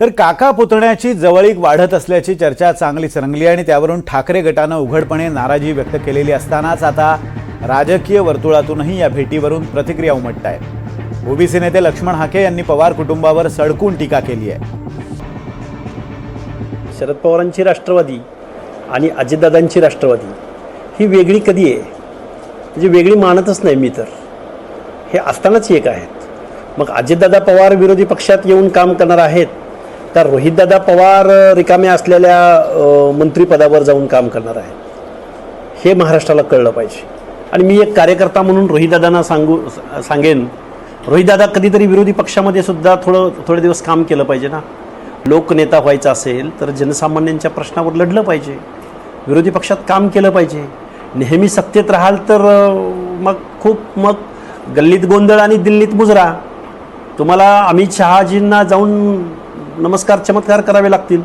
तर काका पुतण्याची जवळीक वाढत असल्याची चर्चा चांगलीच रंगली आणि त्यावरून ठाकरे गटानं उघडपणे नाराजी व्यक्त केलेली असतानाच आता राजकीय वर्तुळातूनही या भेटीवरून प्रतिक्रिया उमटत आहे। ओबीसी नेते लक्ष्मण हाके यांनी पवार कुटुंबावर सडकून टीका केली आहे। शरद पवारांची राष्ट्रवादी आणि अजितदादांची राष्ट्रवादी ही वेगळी कधी आहे, म्हणजे वेगळी मानतच नाही मी तर। हे असतानाच एक आहेत। मग अजितदादा पवार विरोधी पक्षात येऊन काम करणार आहेत तर रोहितदादा पवार रिकाम्या असलेल्या मंत्रिपदावर जाऊन काम करणार आहेत, हे महाराष्ट्राला कळलं पाहिजे। आणि मी एक कार्यकर्ता म्हणून रोहितदादांना सांगेन, रोहितदादा कधीतरी विरोधी पक्षामध्ये सुद्धा थोडे दिवस काम केलं पाहिजे ना। लोकनेता व्हायचा असेल तर जनसामान्यांच्या प्रश्नावर लढलं पाहिजे, विरोधी पक्षात काम केलं पाहिजे। नेहमी सत्तेत राहाल तर मग गल्लीत गोंधळ आणि दिल्लीत मुजरा। तुम्हाला अमित शहाजींना जाऊन नमस्कार चमत्कार करावे लागतील।